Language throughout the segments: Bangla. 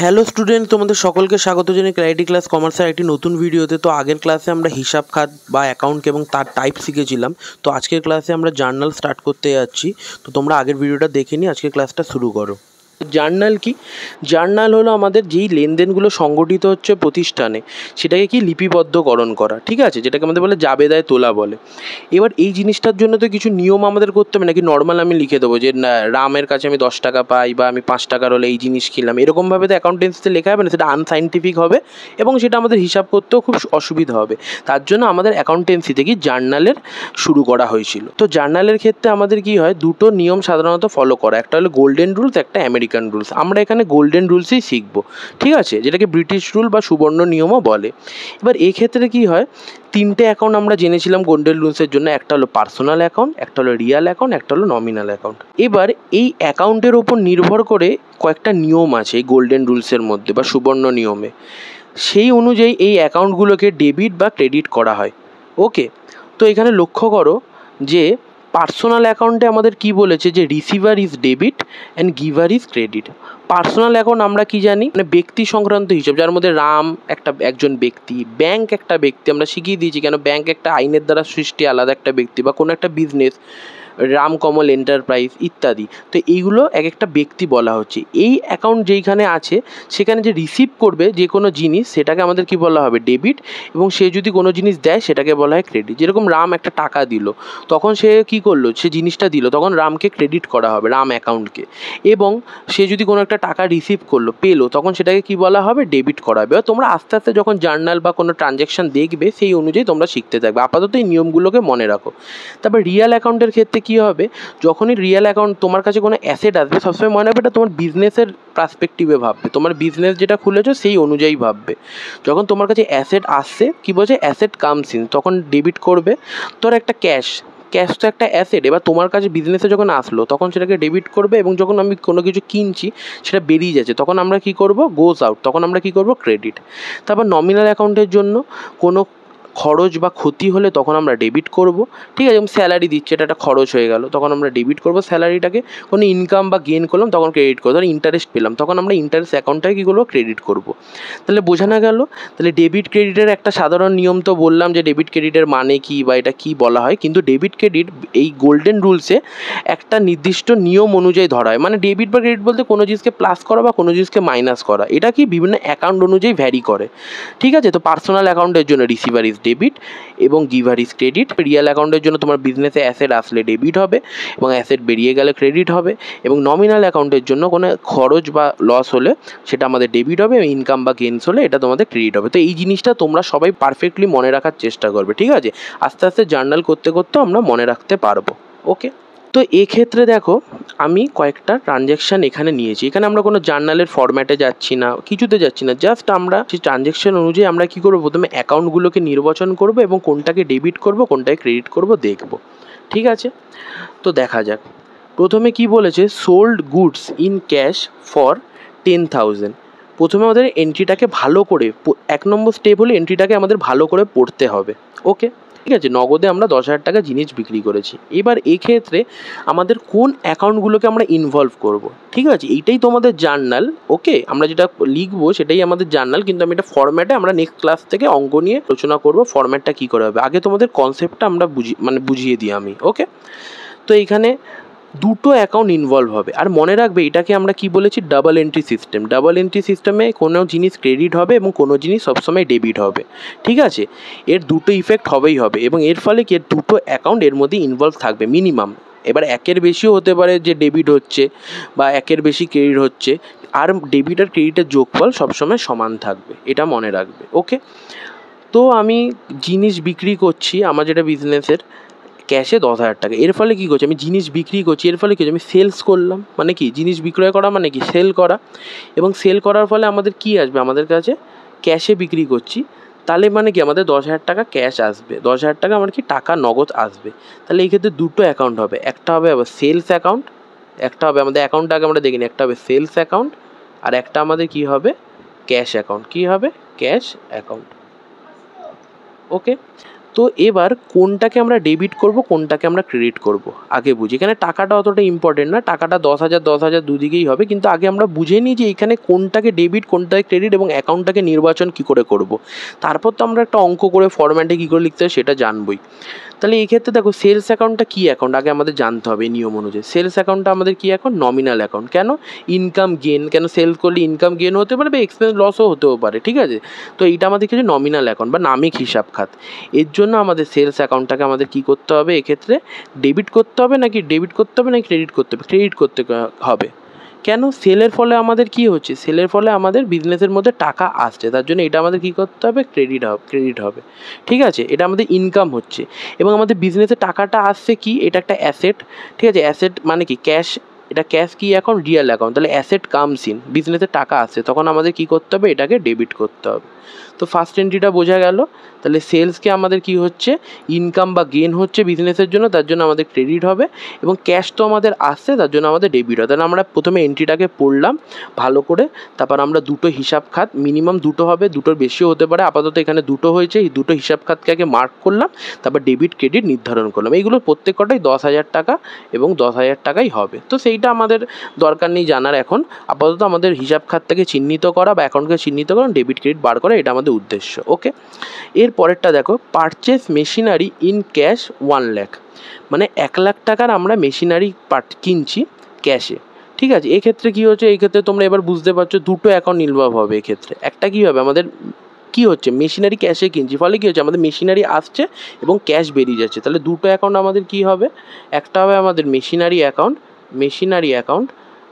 হ্যালো স্টুডেন্ট, তোমাদের সকলকে স্বাগত জানাই ক্ল্যারিটি ক্লাস কমার্সের একটি নতুন ভিডিওতে। তো আগের ক্লাসে আমরা হিসাব খাত বা অ্যাকাউন্ট এবং তার টাইপ শিখেছিলাম। তো আজকের ক্লাসে আমরা জার্নাল স্টার্ট করতে যাচ্ছি। তো তোমরা আগের ভিডিওটা দেখে নিই, আজকের ক্লাসটা শুরু করো। জার্নাল কি? জার্নাল হলো আমাদের যেই লেনদেনগুলো সংগঠিত হচ্ছে প্রতিষ্ঠানে, সেটাকে কি লিপিবদ্ধকরণ করা, ঠিক আছে, যেটাকে আমাদের বলে জাবেদায় তোলা বলে। এবার এই জিনিসটার জন্য তো কিছু নিয়ম আমাদের করতে হবে, নাকি নর্মাল আমি লিখে দেবো যে না, রামের কাছে আমি 10 টাকা পাই বা আমি 5 টাকার হলে এই জিনিস কিনলাম, এরকমভাবে তো অ্যাকাউন্টেন্সিতে লেখা হবে না, সেটা আনসাইন্টিফিক হবে এবং সেটা আমাদের হিসাব করতেও খুব অসুবিধা হবে। তার জন্য আমাদের অ্যাকাউন্টেন্সিতে কি জার্নালের শুরু করা হয়েছিল। তো জার্নালের ক্ষেত্রে আমাদের কি হয়, দুটো নিয়ম সাধারণত ফলো করা, একটা হলো গোল্ডেন রুলস, একটা আমেরিকান রুলস। আমরা এখানে গোল্ডেন রুলসই শিখবো, ঠিক আছে, যেটাকে ব্রিটিশ রুল বা সুবর্ণ নিয়মও বলে। এবার এই ক্ষেত্রে কি হয়, তিনটে অ্যাকাউন্ট আমরা জেনেছিলাম গোল্ডেন রুলসের জন্য, একটা হলো পার্সোনাল অ্যাকাউন্ট, একটা হলো রিয়াল অ্যাকাউন্ট, একটা হলো নমিনাল অ্যাকাউন্ট। এবার এই অ্যাকাউন্টের ওপর নির্ভর করে কয়েকটা নিয়ম আছে এই গোল্ডেন রুলসের মধ্যে বা সুবর্ণ নিয়মে। সেই অনুযায়ী এই অ্যাকাউন্টগুলোকে ডেবিট বা ক্রেডিট করা হয়। ওকে, তো এখানে লক্ষ্য করো যে পার্সোনাল অ্যাকাউন্টে আমাদের কি বলেছে, যে receiver is debit and giver is credit. Personal account আমরা কি জানি, মানে ব্যক্তি সংক্রান্ত হিসাব, যার মধ্যে রাম একজন ব্যক্তি, ব্যাংক একটা ব্যক্তি। আমরা শিখিয়ে দিয়েছি কেন ব্যাংক একটা আইনের দ্বারা সৃষ্টি আলাদা একটা ব্যক্তি, বা কোনো একটা বিজনেস, রামকমল এন্টারপ্রাইজ ইত্যাদি। তো এইগুলো এক একটা ব্যক্তি বলা হচ্ছে। এই অ্যাকাউন্ট যেইখানে আছে সেখানে যে রিসিভ করবে যে কোনো জিনিস, সেটাকে আমাদের কি বলা হবে, ডেবিট, এবং সে যদি কোনো জিনিস দেয় সেটাকে বলা হয় ক্রেডিট। যেরকম রাম একটা টাকা দিল, তখন সে কি করলো, সে জিনিসটা দিল, তখন রামকে ক্রেডিট করা হবে, রাম অ্যাকাউন্টকে। এবং সে যদি কোনো একটা টাকা রিসিভ করলো, পেলো, তখন সেটাকে কি বলা হবে, ডেবিট করা হবে। এবার তোমরা আস্তে আস্তে যখন জার্নাল বা কোনো ট্রানজ্যাকশন দেখবে, সেই অনুযায়ী তোমরা শিখতে থাকবে। আপাতত এই নিয়মগুলোকে মনে রাখো। তারপর রিয়াল অ্যাকাউন্টের ক্ষেত্রে কী হবে, যখনই রিয়েল অ্যাকাউন্ট তোমার কাছে কোনো অ্যাসেট আসবে, সবসময় মনে হবে এটা তোমার বিজনেসের পার্সপেক্টিভে ভাববে, তোমার বিজনেস যেটা খুলেছো সেই অনুযায়ী ভাববে। যখন তোমার কাছে অ্যাসেট আসছে, কী বলছে, অ্যাসেট কামস ইন, তখন ডেবিট করবে। তোর একটা ক্যাশ তো একটা অ্যাসেট, এবার তোমার কাছে বিজনেসে যখন আসলো তখন সেটাকে ডেবিট করবে, এবং যখন আমি কোনো কিছু কিনছি সেটা বেরিয়ে যাচ্ছে, তখন আমরা কী করব, গোজ আউট, তখন আমরা কী করব, ক্রেডিট। তারপর নমিনাল অ্যাকাউন্টের জন্য কোনো খরচ বা ক্ষতি হলে তখন আমরা ডেবিট করব, ঠিক আছে, যেমন স্যালারি দিচ্ছে, এটা একটা খরচ হয়ে গেল, তখন আমরা ডেবিট করব স্যালারিটাকে। কোনো ইনকাম বা গেন করলাম তখন ক্রেডিট করবো, ধর ইন্টারেস্ট পেলাম তখন আমরা ইন্টারেস্ট অ্যাকাউন্টটাকে কী করবো, ক্রেডিট করব। তাহলে বোঝানো গেল। তাহলে ডেবিট ক্রেডিটের একটা সাধারণ নিয়ম তো বললাম, যে ডেবিট ক্রেডিটের মানে কি বা এটা কী বলা হয়, কিন্তু ডেবিট ক্রেডিট এই গোল্ডেন রুলসে একটা নির্দিষ্ট নিয়ম অনুযায়ী ধরা হয়। মানে ডেবিট বা ক্রেডিট বলতে কোনো জিনিসকে প্লাস করা বা কোনো জিনিসকে মাইনাস করা, এটা কি বিভিন্ন অ্যাকাউন্ট অনুযায়ী ভ্যারি করে, ঠিক আছে। তো পার্সোনাল অ্যাকাউন্টের জন্য রিসিভার ইজ ডেবিট এবং গিভার ইজ ক্রেডিট। রিয়াল অ্যাকাউন্টের জন্য তোমার বিজনেসে অ্যাসেট আসলে ডেবিট হবে এবং অ্যাসেট বেরিয়ে গেলে ক্রেডিট হবে। এবং নমিনাল অ্যাকাউন্টের জন্য কোনো খরচ বা লস হলে সেটা আমাদের ডেবিট হবে, এবং ইনকাম বা গেনস হলে এটা তোমাদের ক্রেডিট হবে। তো এই জিনিসটা তোমরা সবাই পারফেক্টলি মনে রাখার চেষ্টা করবে, ঠিক আছে। আস্তে আস্তে জার্নাল করতে করতে আমরা মনে রাখতে পারবো। ওকে, তো এক্ষেত্রে দেখো আমি কয়েকটা ট্রানজ্যাকশান এখানে নিয়েছি। এখানে আমরা কোনো জার্নালের ফরম্যাটে যাচ্ছি না, কিছুতে যাচ্ছি না, জাস্ট আমরা সেই ট্রানজ্যাকশান অনুযায়ী আমরা কী করবো, প্রথমে অ্যাকাউন্টগুলোকে নির্বাচন করবো এবং কোনটাকে ডেবিট করবো কোনটাকে ক্রেডিট করবো দেখবো, ঠিক আছে। তো দেখা যাক, প্রথমে কি বলেছে, sold goods in cash for 10,000। প্রথমে আমাদের এন্ট্রিটাকে ভালো করে, 1 নম্বর স্টেপ হলে এন্ট্রিটাকে আমাদের ভালো করে পড়তে হবে। ওকে, ঠিক আছে, নগদে আমরা 10,000 টাকা জিনিস বিক্রি করেছি। এবার এক্ষেত্রে আমাদের কোন অ্যাকাউন্টগুলোকে আমরা ইনভলভ করব, ঠিক আছে, এইটাই তোমাদের জার্নাল। ওকে, আমরা যেটা লিখবো সেটাই আমাদের জার্নাল, কিন্তু আমি এটা ফরম্যাটে আমরা নেক্সট ক্লাস থেকে অঙ্ক নিয়ে আলোচনা করবো, ফরম্যাটটা কী করে হবে। আগে তোমাদের কনসেপ্টটা আমরা বুঝিয়ে দিই আমি। ওকে, তো এইখানে দুটো অ্যাকাউন্ট ইনভলভ হবে। আর মনে রাখবে এটাকে আমরা কি বলেছি, double entry system. Double entry সিস্টেমে কোনো জিনিস ক্রেডিট হবে এবং কোনো জিনিস সবসময় ডেবিট হবে, ঠিক আছে। এর দুটো ইফেক্ট হবেই হবে, এবং এর ফলে কি দুটো অ্যাকাউন্ট এর মধ্যে ইনভলভ থাকবে মিনিমাম। এবার একের বেশিও হতে পারে যে ডেবিট হচ্ছে বা একের বেশি ক্রেডিট হচ্ছে, আর ডেবিট আর ক্রেডিটের যোগফল সবসময় সমান থাকবে, এটা মনে রাখবে। ওকে, তো আমি জিনিস বিক্রি করছি, আমার যেটা বিজনেসের, ক্যাশে 10,000 টাকা। এর ফলে কী করছি, আমি জিনিস বিক্রি করছি, এর ফলে কী, আমি সেলস করলাম, মানে কি, জিনিস বিক্রয় করা মানে কি, সেল করা। এবং সেল করার ফলে আমাদের কি আসবে, আমাদের কাছে ক্যাশে বিক্রি করছি, তাহলে মানে কি আমাদের 10,000 টাকা ক্যাশ আসবে, 10,000 টাকা আমার কি টাকা নগদ আসবে। তাহলে এই ক্ষেত্রে দুটো অ্যাকাউন্ট হবে, একটা হবে আবার সেলস অ্যাকাউন্ট, একটা হবে আমাদের অ্যাকাউন্টটাকে আমরা দেখিনি, একটা হবে সেলস অ্যাকাউন্ট, আর একটা আমাদের কি হবে, ক্যাশ অ্যাকাউন্ট। কী হবে, ক্যাশ অ্যাকাউন্ট। ওকে, তো এবার কোনটাকে আমরা ডেবিট করব, কোনটাকে আমরা ক্রেডিট করব আগে বুঝি। এখানে টাকাটা অতটা ইম্পর্টেন্ট না, টাকাটা 10,000 দুদিকেই হবে, কিন্তু আগে আমরা বুঝে নিই যে এখানে কোনটাকে ডেবিট কোনটাকে ক্রেডিট এবং অ্যাকাউন্টটাকে নির্বাচন কী করে করব। তারপর তো আমরা একটা অঙ্ক করে ফরম্যাটে কী করে লিখতে হয় সেটা জানবই। তাহলে এই ক্ষেত্রে দেখো সেলস অ্যাকাউন্টটা কী অ্যাকাউন্ট আগে আমাদের জানতে হবে নিয়ম অনুযায়ী। সেলস অ্যাকাউন্টটা আমাদের কী অ্যাকাউন্ট? Nominal account. কেন? ইনকাম গেন, কেন সেলস করলে ইনকাম গেন হতে পারে বা এক্সপেন্স লসও হতেও পারে, ঠিক আছে। তো এইটা আমাদের কিছু নমিনাল অ্যাকাউন্ট বা নামিক হিসাব খাত। এর জন্য আমাদের সেলস অ্যাকাউন্টটাকে আমাদের কী করতে হবে এক্ষেত্রে? ডেবিট করতে হবে নাকি ক্রেডিট করতে হবে? ক্রেডিট করতে হবে। কেন? সেলের ফলে আমাদের কী হচ্ছে? সেলের ফলে আমাদের বিজনেসের মধ্যে টাকা আসছে, তার জন্য এটা আমাদের কী করতে হবে? ক্রেডিট হবে, ঠিক আছে। এটা আমাদের ইনকাম হচ্ছে এবং আমাদের বিজনেসে টাকাটা আসছে কি? এটা একটা অ্যাসেট, ঠিক আছে। অ্যাসেট মানে কি? ক্যাশ। এটা ক্যাশ কি অ্যাকাউন্ট? Real account. তাহলে অ্যাসেট কামস ইন, বিজনেসে টাকা আসছে, তখন আমাদের কী করতে হবে? এটাকে ডেবিট করতে হবে। তো ফার্স্ট এন্ট্রিটা বোঝা গেল। তাহলে সেলসকে আমাদের কি হচ্ছে? ইনকাম বা গেন হচ্ছে বিজনেসের জন্য, তার জন্য আমাদের ক্রেডিট হবে, এবং ক্যাশ তো আমাদের আসছে, তার জন্য আমাদের ডেবিট হবে। তাহলে আমরা প্রথমে এন্ট্রিটাকে পড়লাম ভালো করে, তারপর আমরা দুটো হিসাব খাত, মিনিমাম দুটো হবে, দুটোর বেশিও হতে পারে, আপাতত এখানে দুটো হয়েছে, এই দুটো হিসাব খাতকে আগে মার্ক করলাম, তারপর ডেবিট ক্রেডিট নির্ধারণ করলাম। এইগুলো প্রত্যেকটাই 10,000 টাকা এবং 10,000 টাকাই হবে। তো সেইটা আমাদের দরকার নেই জানার এখন। আপাতত আমাদের হিসাব খাতটাকে চিহ্নিত করা বা অ্যাকাউন্টকে চিহ্নিত করা, ডেবিট ক্রেডিট বার করা, এটা আমাদের উদ্দেশ্য। ওকে, এর পরেরটা দেখো, purchase machinery in cash 1 lakh, মানে 1 লাখ টাকার আমরা মেশিনারি কিনছি ক্যাশে, ঠিক আছে। এক্ষেত্রে কী হচ্ছে? এই ক্ষেত্রে তোমরা এবার বুঝতে পারছো দুটো অ্যাকাউন্ট ইনভলভ হবে এক্ষেত্রে। একটা কী হবে? আমাদের কী হচ্ছে? মেশিনারি ক্যাশে কিনছি, ফলে কী হচ্ছে? আমাদের মেশিনারি আসছে এবং ক্যাশ বেরিয়ে যাচ্ছে। তাহলে দুটো অ্যাকাউন্ট আমাদের কী হবে? একটা হবে আমাদের মেশিনারি অ্যাকাউন্ট,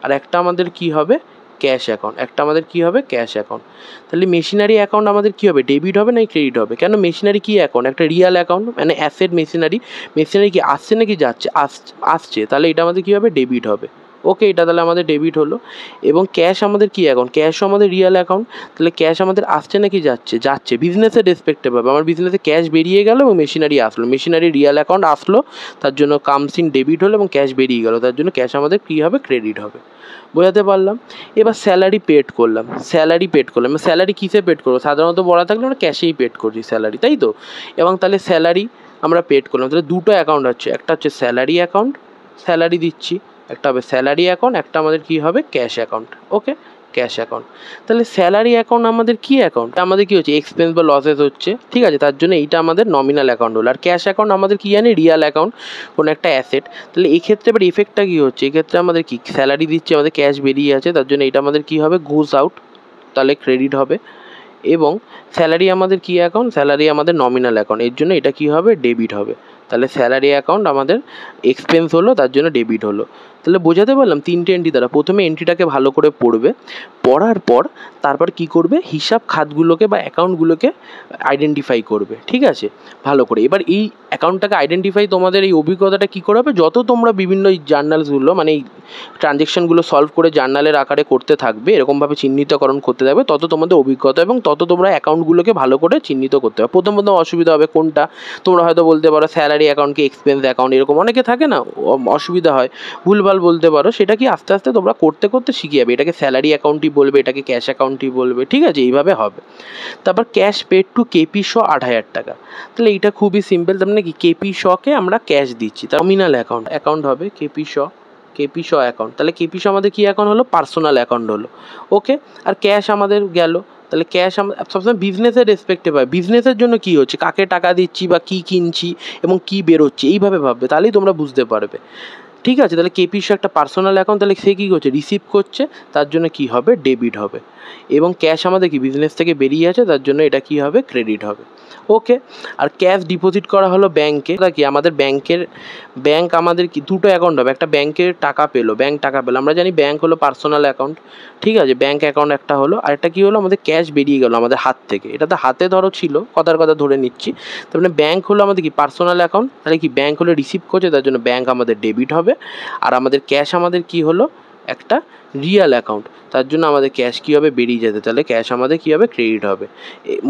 আর একটা আমাদের কী হবে? Cash account. একটা আমাদের কী হবে? Cash account. তাহলে মেশিনারি অ্যাকাউন্ট আমাদের কী হবে? ডেবিট হবে নাকি ক্রেডিট হবে? কেন? মেশিনারি কী অ্যাকাউন্ট? একটা রিয়াল অ্যাকাউন্ট, মানে অ্যাসেট মেশিনারি কি আসছে নাকি যাচ্ছে? আসছে, তাহলে এটা আমাদের কী হবে? ডেবিট হবে। ওকে, এটা তাহলে আমাদের ডেবিট হলো। এবং ক্যাশ আমাদের কী অ্যাকাউন্ট? ক্যাশও আমাদের রিয়াল অ্যাকাউন্ট। তাহলে ক্যাশ আমাদের আসছে নাকি যাচ্ছে। বিজনেসের রেসপেক্টিভ হবে, আমার বিজনেসে ক্যাশ বেরিয়ে গেল এবং মেশিনারি আসলো, মেশিনারি রিয়াল অ্যাকাউন্ট আসলো, তার জন্য কামস ইন ডেবিট হলো, এবং ক্যাশ বেরিয়ে গেল, তার জন্য ক্যাশ আমাদের কী হবে? ক্রেডিট হবে। বোঝাতে পারলাম? এবার স্যালারি পেড করলাম। স্যালারি কিসে পেড করবো? সাধারণত বলা থাকলে আমরা ক্যাশেই পেড করছি স্যালারি, তাই তো। এবং তাহলে স্যালারি আমরা পেড করলাম। তাহলে দুটো অ্যাকাউন্ট হচ্ছে, একটা হচ্ছে স্যালারি অ্যাকাউন্ট, স্যালারি দিচ্ছি, একটা হবে স্যালারি অ্যাকাউন্ট, একটা আমাদের কী হবে? Cash account. Okay, cash account. তাহলে স্যালারি অ্যাকাউন্ট আমাদের কী অ্যাকাউন্ট? আমাদের কী হচ্ছে? এক্সপেন্স বা লসেস হচ্ছে, ঠিক আছে, তার জন্য এইটা আমাদের নমিনাল অ্যাকাউন্ট হলো। আর ক্যাশ অ্যাকাউন্ট আমাদের কী জানি? রিয়াল অ্যাকাউন্ট, কোনো একটা অ্যাসেট। তাহলে এই ক্ষেত্রে এবার ইফেক্টটা কী হচ্ছে? এক্ষেত্রে আমাদের কি স্যালারি দিচ্ছে, আমাদের ক্যাশ বেরিয়ে আছে, তার জন্য এটা আমাদের কী হবে? গোজ আউট, তাহলে ক্রেডিট হবে। এবং স্যালারি আমাদের কী অ্যাকাউন্ট? স্যালারি আমাদের নমিনাল অ্যাকাউন্ট, এর জন্য এটা কী হবে? ডেবিট হবে। তাহলে স্যালারি অ্যাকাউন্ট আমাদের এক্সপেন্স হলো, তার জন্য ডেবিট হলো। তাহলে বোঝাতে পারলাম তিনটে এন্ট্রি দ্বারা। প্রথমে এন্ট্রিটাকে ভালো করে পড়বে, পড়ার পর তারপর কী করবে? হিসাব খাতগুলোকে বা অ্যাকাউন্টগুলোকে আইডেন্টিফাই করবে, ঠিক আছে, ভালো করে। এবার এই অ্যাকাউন্টটাকে আইডেন্টিফাই তোমাদের এই অভিজ্ঞতাটা কী করে হবে? যত তোমরা বিভিন্ন এই জার্নালসগুলো, মানে এই ট্রানজ্যাকশানগুলো সলভ করে জার্নালের আকারে করতে থাকবে, এরকমভাবে চিহ্নিতকরণ করতে থাকবে, তত তোমাদের অভিজ্ঞতা এবং তত তোমরা অ্যাকাউন্টগুলোকে ভালো করে চিহ্নিত করতে হবে। প্রথম অসুবিধা হবে কোনটা? তোমরা হয়তো বলতে পারো স্যালারি অ্যাকাউন্টকে এক্সপেন্স অ্যাকাউন্ট, এরকম অনেকে থাকে না, অসুবিধা হয়, ভুলভাল বলতে পারো। সেটা কি আস্তে আস্তে তোমরা করতে করতে শিখে যাবে। এটাকে স্যালারি অ্যাকাউন্টই বলবে, এটাকে ক্যাশ অ্যাকাউন্টই বলবে, ঠিক আছে, এইভাবে হবে। তারপর ক্যাশ পেড টু কেপি শ 8,000 টাকা। তাহলে এইটা খুবই সিম্পল, তার মানে কি? কেপি শকে আমরা ক্যাশ দিচ্ছি, তার নমিনাল অ্যাকাউন্ট হবে কেপি শ অ্যাকাউন্ট। তাহলে কেপি শ আমাদের কী অ্যাকাউন্ট হলো? পার্সোনাল অ্যাকাউন্ট হলো। ওকে, আর ক্যাশ আমাদের গেল। তাহলে ক্যাশ আমরা সবসময় বিজনেসের রেসপেক্টিভ হয়, বিজনেসের জন্য কী হচ্ছে, কাকে টাকা দিচ্ছি বা কী কিনছি এবং কী বেরোচ্ছে, এইভাবে ভাববে, তাহলেই তোমরা বুঝতে পারবে, ঠিক আছে। তাহলে কেপি শো একটা পার্সোনাল অ্যাকাউন্ট, তাহলে সে কী করছে? রিসিভ করছে, তার জন্য কী হবে? ডেবিট হবে। এবং ক্যাশ আমাদের কি বিজনেস থেকে বেরিয়ে আছে, তার জন্য এটা কী হবে? ক্রেডিট হবে। ওকে, আর ক্যাশ ডিপোজিট করা হলো ব্যাংকে। কি আমাদের ব্যাংক আমাদের কি দুটো অ্যাকাউন্ট হবে, একটা ব্যাংকের টাকা পেলো, আমরা জানি ব্যাংক হলো পার্সোনাল অ্যাকাউন্ট, ঠিক আছে, ব্যাংক অ্যাকাউন্ট একটা হলো, আর একটা কী হলো? আমাদের ক্যাশ বেরিয়ে গেলো আমাদের হাত থেকে, এটা তো হাতে ধরো ছিল, কথার কথা ধরে নিচ্ছি, তার মানে ব্যাংক হলো আমাদের কি পার্সোনাল অ্যাকাউন্ট, তাহলে কি ব্যাংক হলো রিসিভ করছে, তার জন্য ব্যাংক আমাদের ডেবিট হবে। আর আমাদের ক্যাশ আমাদের কি হলো? একটা রিয়াল অ্যাকাউন্ট, তার জন্য আমাদের ক্যাশ কী হবে? বেরিয়ে যেতে, তাহলে ক্যাশ আমাদের কী হবে? ক্রেডিট হবে।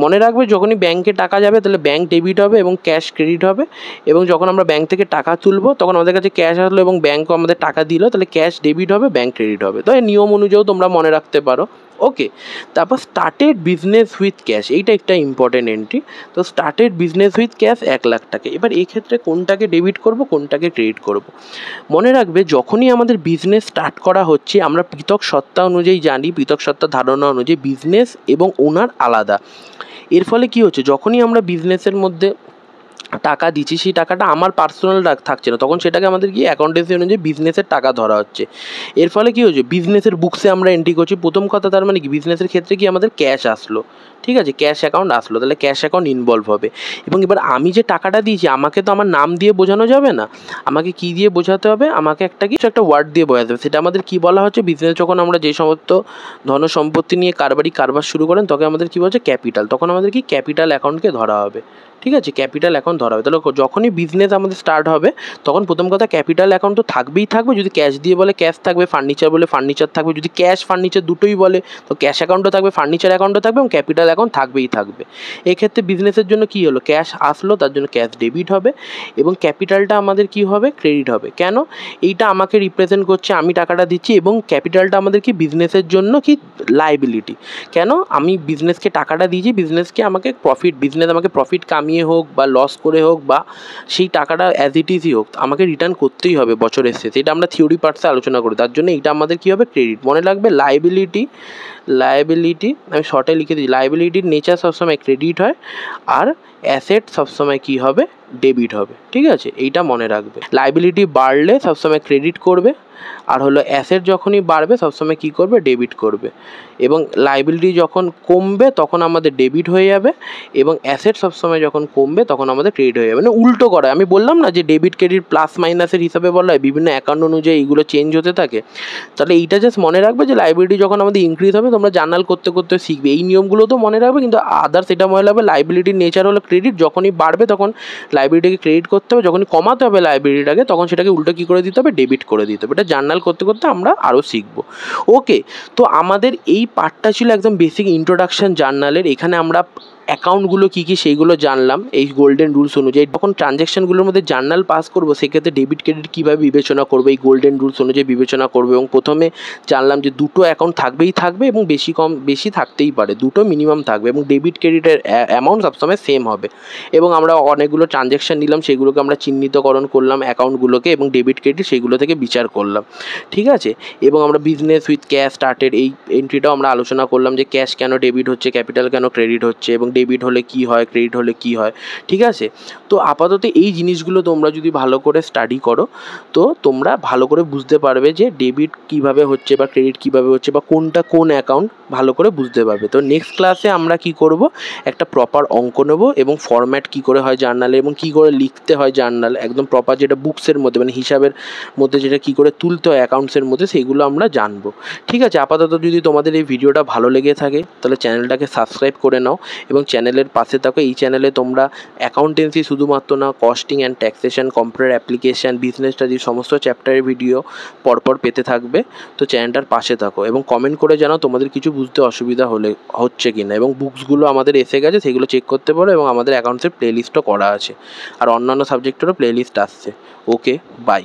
মনে রাখবে, যখনই ব্যাংকে টাকা যাবে তাহলে ব্যাংক ডেবিট হবে এবং ক্যাশ ক্রেডিট হবে, এবং যখন আমরা ব্যাংক থেকে টাকা তুলবো তখন আমাদের কাছে ক্যাশ আসলো এবং ব্যাংকও আমাদের টাকা দিল, তাহলে ক্যাশ ডেবিট হবে, ব্যাংক ক্রেডিট হবে। তো এই নিয়ম অনুযায়ী তোমরা মনে রাখতে পারো। ওকে, তারপর স্টার্টেড বিজনেস উইথ ক্যাশ, এইটা একটা ইম্পর্টেন্ট এন্ট্রি। তো স্টার্টেড বিজনেস উইথ ক্যাশ 1,00,000 টাকা। এবার এক্ষেত্রে কোনটাকে ডেবিট করব, কোনটাকে ক্রেডিট করব? মনে রাখবে, যখনই আমাদের বিজনেস স্টার্ট করা হচ্ছে, আমরা পৃথক সত্তা অনুযায়ী জানি, পৃথক সত্তা ধারণা অনুযায়ী বিজনেস এবং ওনার আলাদা। এর ফলে কি হচ্ছে, যখনই আমরা বিজনেসের মধ্যে টাকা দিচ্ছি, সেই টাকাটা আমার পার্সোনাল থাকছে না, তখন সেটাকে আমাদের কি অ্যাকাউন্টেন্সি অনুযায়ী বিজনেসের টাকা ধরা হচ্ছে। এর ফলে কি হচ্ছে, বিজনেসের বুকসে আমরা এন্ট্রি করছি। প্রথম কথা, তার মানে কি, বিজনেসের ক্ষেত্রে কি আমাদের ক্যাশ আসলো, ঠিক আছে, ক্যাশ অ্যাকাউন্ট আসলো, তাহলে ক্যাশ অ্যাকাউন্ট ইনভলভ হবে। এবং এবার আমি যে টাকাটা দিয়েছি, আমাকে তো আমার নাম দিয়ে বোঝানো যাবে না, আমাকে কি দিয়ে বোঝাতে হবে, আমাকে একটা ওয়ার্ড দিয়ে বোঝাতে হবে। সেটা আমাদের কি বলা হচ্ছে, বিজনেস যখন আমরা যে সমস্ত ধন সম্পত্তি নিয়ে কারবার শুরু করেন, তখন আমাদের কী বলছে, ক্যাপিটাল, তখন আমাদের কি ক্যাপিটাল অ্যাকাউন্টকে ধরা হবে, ঠিক আছে, ক্যাপিটাল অ্যাকাউন্ট ধরা হবে। তাহলে যখনই বিজনেস আমাদের স্টার্ট হবে, তখন প্রথম কথা ক্যাপিটাল অ্যাকাউন্ট তো থাকবেই থাকবে, যদি ক্যাশ দিয়ে বলে ক্যাশ থাকবে, ফার্নিচার বলে ফার্নিচার থাকবে, যদি ক্যাশ ফার্নিচার দুটোই বলে তো ক্যাশ অ্যাকাউন্টও থাকবে, ফার্নিচার অ্যাকাউন্টও থাকবে এবং ক্যাপিটাল অ্যাকাউন্ট থাকবেই থাকবে। এক্ষেত্রে বিজনেসের জন্য কী হলো, ক্যাশ আসলো, তার জন্য ক্যাশ ডেবিট হবে এবং ক্যাপিটালটা আমাদের কি হবে, ক্রেডিট হবে। কেন, এইটা আমাকে রিপ্রেজেন্ট করছে, আমি টাকাটা দিচ্ছি, এবং ক্যাপিটালটা আমাদের কি বিজনেসের জন্য কি লাইবিলিটি। কেন, আমি বিজনেসকে টাকাটা দিয়েছি, বিজনেসকে আমাকে বিজনেস আমাকে প্রফিট কামিয়ে হোক বা লস করে হোক বা সেই টাকাটা অ্যাজ ইট ইজই হোক, আমাকে রিটার্ন করতেই হবে বছরের শেষে। এটা আমরা থিওরি পার্টসে আলোচনা করি, তার জন্য এটা আমাদের কী হবে, ক্রেডিট। মনে রাখবে, লায়াবিলিটি আমি শর্টে লিখে দিই, লায়াবিলিটির নেচার সবসময় ক্রেডিট হয়, আর অ্যাসেট সবসময় কী হবে, ডেবিট হবে, ঠিক আছে, এইটা মনে রাখবে। লায়াবিলিটি বাড়লে সবসময় ক্রেডিট করবে, আর হলো অ্যাসেট যখনই বাড়বে সবসময় কী করবে, ডেবিট করবে। এবং লায়াবিলিটি যখন কমবে তখন আমাদের ডেবিট হয়ে যাবে, এবং অ্যাসেট সবসময় যখন কমবে তখন আমাদের ক্রেডিট হয়ে যাবে। মানে উল্টো করা, আমি বললাম না যে ডেবিট ক্রেডিট প্লাস মাইনাসের হিসাবে বলা হয়, বিভিন্ন অ্যাকাউন্ট অনুযায়ী এইগুলো চেঞ্জ হতে থাকে। তাহলে এইটা জাস্ট মনে রাখবে যে লায়াবিলিটি যখন আমাদের ইনক্রিজ হবে, তোমরা জার্নাল করতে করতে শিখবে, এই নিয়মগুলো তো মনে রাখবে, কিন্তু আদার্স এটা মনে রাখবে, লায়াবিলিটির নেচার হলো ক্রেডিট, যখনই বাড়বে তখন লায়াবিলিটিকে ক্রেডিট করতে হবে, যখনই কমাতে হবে লায়াবিলিটিটাকে তখন সেটাকে উল্টো কী করে দিতে হবে, ডেবিট করে দিতে হবে। এটা জার্নাল করতে করতে আমরা আরও শিখবো। ওকে, তো আমাদের এই পার্টটা ছিল একদম বেসিক ইন্ট্রোডাকশন জার্নালের। এখানে আমরা অ্যাকাউন্টগুলো কী কী সেইগুলো জানলাম এই গোল্ডেন রুলস অনুযায়ী। যখন ট্রানজ্যাকশানগুলোর মধ্যে জার্নাল পাস করবো, সেক্ষেত্রে ডেবিট ক্রেডিট কীভাবে বিবেচনা করবে, এই গোল্ডেন রুলস অনুযায়ী বিবেচনা করবে। এবং প্রথমে জানলাম যে দুটো অ্যাকাউন্ট থাকবেই থাকবে এবং বেশি থাকতেই পারে, দুটো মিনিমাম থাকবে, এবং ডেবিট ক্রেডিটের অ্যামাউন্ট সবসময় সেম হবে। এবং আমরা অনেকগুলো ট্রানজ্যাকশান নিলাম, সেগুলোকে আমরা চিহ্নিতকরণ করলাম অ্যাকাউন্টগুলোকে, এবং ডেবিট ক্রেডিট সেইগুলো থেকে বিচার করলাম, ঠিক আছে। এবং আমরা বিজনেস উইথ ক্যাশ স্টার্টেড এই এন্ট্রিটাও আমরা আলোচনা করলাম যে ক্যাশ কেন ডেবিট হচ্ছে, ক্যাপিটাল কেন ক্রেডিট হচ্ছে, এবং ডেবিট হলে কী হয়, ক্রেডিট হলে কী হয়, ঠিক আছে। তো আপাতত এই জিনিসগুলো তোমরা যদি ভালো করে স্টাডি করো, তো তোমরা ভালো করে বুঝতে পারবে যে ডেবিট কীভাবে হচ্ছে বা ক্রেডিট কীভাবে হচ্ছে, বা কোনটা কোন অ্যাকাউন্ট ভালো করে বুঝতে পারবে। তো নেক্সট ক্লাসে আমরা কি করব, একটা প্রপার অঙ্ক নেব এবং ফরম্যাট কী করে হয় জার্নালে, এবং কী করে লিখতে হয় জার্নাল, একদম প্রপার যেটা বুকসের মধ্যে মানে হিসাবের মধ্যে যেটা কী করে তুলতে হয় অ্যাকাউন্টসের মধ্যে, সেইগুলো আমরা জানবো, ঠিক আছে। আপাতত যদি তোমাদের এই ভিডিওটা ভালো লেগে থাকে, তাহলে চ্যানেলটাকে সাবস্ক্রাইব করে নাও এবং চ্যানেলের পাশে থাকো। এই চ্যানেলে তোমরা অ্যাকাউন্টেন্সি শুধুমাত্র না, costing and taxation, computer application, business study সমস্ত চ্যাপ্টারের ভিডিও পরপর পেতে থাকবে। তো চ্যানেলটার পাশে থাকো এবং কমেন্ট করে জানাও তোমাদের কিছু বুঝতে অসুবিধা হচ্ছে কি না। এবং বুকসগুলো আমাদের এসে গেছে, সেগুলো চেক করতে পারো, এবং আমাদের অ্যাকাউন্টসের প্লেলিস্টও করা আছে, আর অন্যান্য সাবজেক্টেরও প্লেলিস্ট আসছে। ওকে, বাই।